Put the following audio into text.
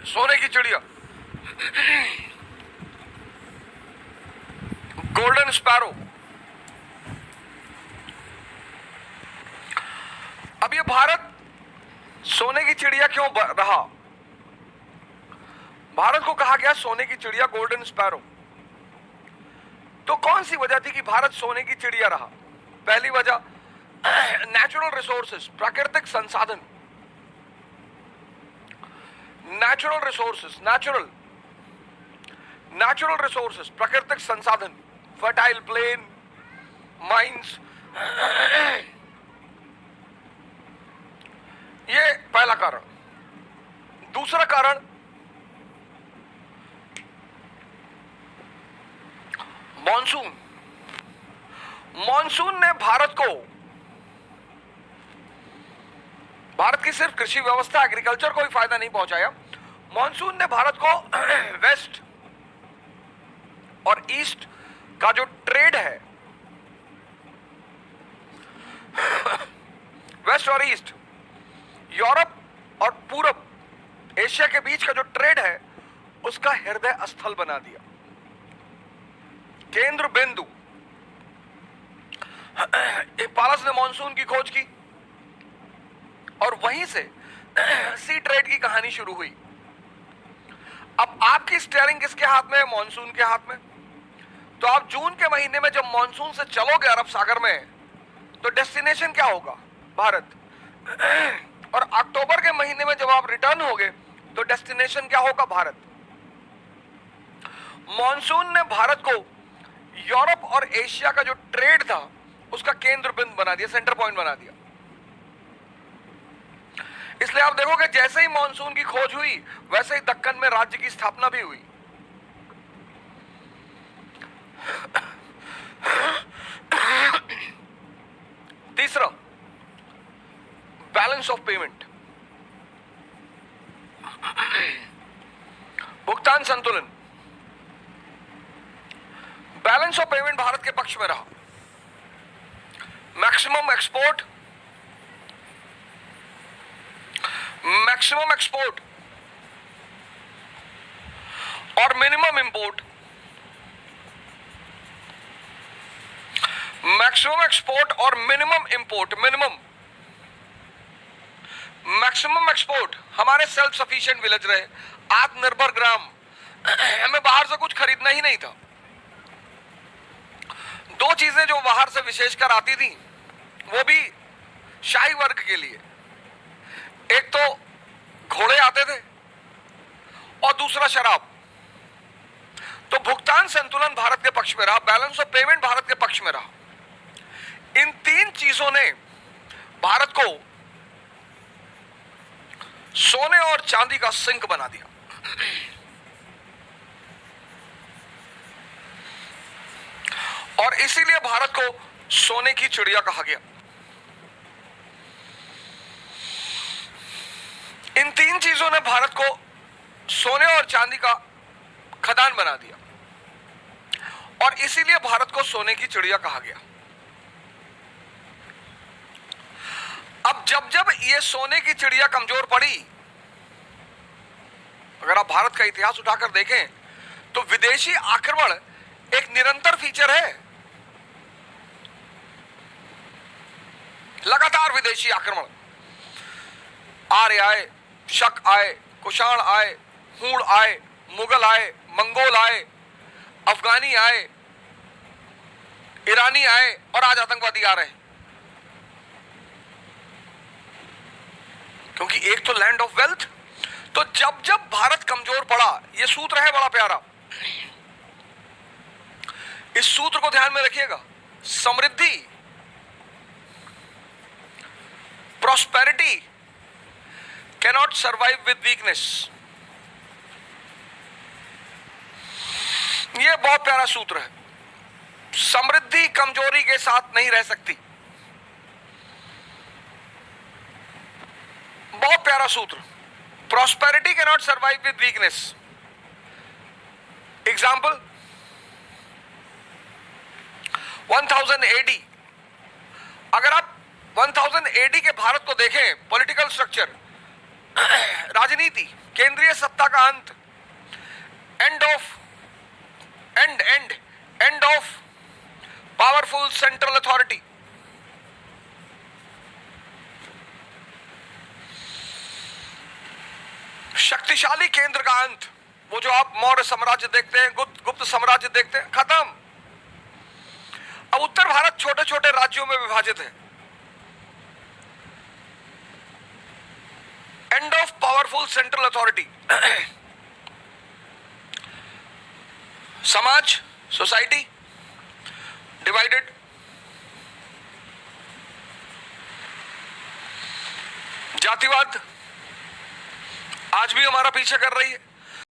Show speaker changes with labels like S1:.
S1: सोने की चिड़िया, गोल्डन स्पैरो। अब ये भारत सोने की चिड़िया क्यों रहा? भारत को कहा गया सोने की चिड़िया, गोल्डन स्पैरो। तो कौन सी वजह थी कि भारत सोने की चिड़िया रहा? पहली वजह नेचुरल रिसोर्सेस, प्राकृतिक संसाधन। नेचुरल रिसोर्सेस, नेचुरल रिसोर्सेस, प्राकृतिक संसाधन, फर्टाइल प्लेन, माइंस, ये पहला कारण। दूसरा कारण मॉनसून। मॉनसून ने भारत की सिर्फ कृषि व्यवस्था, एग्रीकल्चर को ही फायदा नहीं पहुंचाया, मॉनसून ने भारत को वेस्ट और ईस्ट का जो ट्रेड है, वेस्ट और ईस्ट, यूरोप और पूरब एशिया के बीच का जो ट्रेड है, उसका हृदय स्थल बना दिया, केंद्र बिंदु। पालस ने मॉनसून की खोज की और वहीं से सी ट्रेड की कहानी शुरू हुई। अब आपकी स्टीयरिंग किसके हाथ में है? मॉनसून के हाथ में। तो आप जून के महीने में जब मॉनसून से चलोगे अरब सागर में, तो डेस्टिनेशन क्या होगा? भारत। और अक्टूबर के महीने में जब आप रिटर्न होगे, तो डेस्टिनेशन क्या होगा? भारत। मॉनसून ने भारत को यूरोप और एशिया का जो ट्रेड था, उसका केंद्र बिंदु बना दिया, सेंटर पॉइंट बना दिया। इसलिए आप देखोगे जैसे ही मॉनसून की खोज हुई, वैसे ही दक्कन में राज्य की स्थापना भी हुई। तीसरा, बैलेंस ऑफ पेमेंट, भुगतान संतुलन। बैलेंस ऑफ पेमेंट भारत के पक्ष में रहा। मैक्सिमम एक्सपोर्ट और मिनिमम इंपोर्ट, मैक्सिमम एक्सपोर्ट और मिनिमम इंपोर्ट। मैक्सिमम एक्सपोर्ट, हमारे सेल्फ सफिशिएंट विलेज रहे, आत्मनिर्भर ग्राम, हमें बाहर से कुछ खरीदना ही नहीं था। दो चीजें जो बाहर से विशेषकर आती थी, वो भी शाही वर्ग के लिए, एक तो घोड़े आते थे और दूसरा शराब। तो भुगतान संतुलन भारत के पक्ष में रहा, बैलेंस ऑफ पेमेंट भारत के पक्ष में रहा। इन तीन चीजों ने भारत को सोने और चांदी का सिंक बना दिया। और इसीलिए भारत को सोने की चिड़िया कहा गया। इन तीन चीजों ने भारत को सोने और चांदी का खदान बना दिया और इसीलिए भारत को सोने की चिड़िया कहा गया। अब जब जब ये सोने की चिड़िया कमजोर पड़ी, अगर आप भारत का इतिहास उठाकर देखें, तो विदेशी आक्रमण एक निरंतर फीचर है। लगातार विदेशी आक्रमण, आर्य आए, शक आए, कुषाण आए, हूण आए, मुगल आए, मंगोल आए, अफगानी आए, ईरानी आए और आज आतंकवादी आ रहे हैं। क्योंकि एक तो लैंड ऑफ वेल्थ। तो जब जब भारत कमजोर पड़ा, यह सूत्र है बड़ा प्यारा, इस सूत्र को ध्यान में रखिएगा। समृद्धि, prosperity cannot survive with weakness। यह बहुत प्यारा सूत्र है। समृद्धि कमजोरी के साथ नहीं रह सकती। बहुत प्यारा सूत्र। Prosperity cannot survive with weakness। Example, 1000 AD, अगर आप 1000 AD के भारत को देखें, पॉलिटिकल स्ट्रक्चर, राजनीति, केंद्रीय सत्ता का अंत, end of powerful central authority. शक्तिशाली केंद्र का अंत, वो जो आप मौर्य साम्राज्य देखते हैं, गुप्त साम्राज्य देखते हैं, खत्म। अब उत्तर भारत छोटे छोटे राज्यों में विभाजित है। End of powerful central authority. समाज, सोसाइटी डिवाइडेड। जातिवाद आज भी हमारा पीछे कर रही है।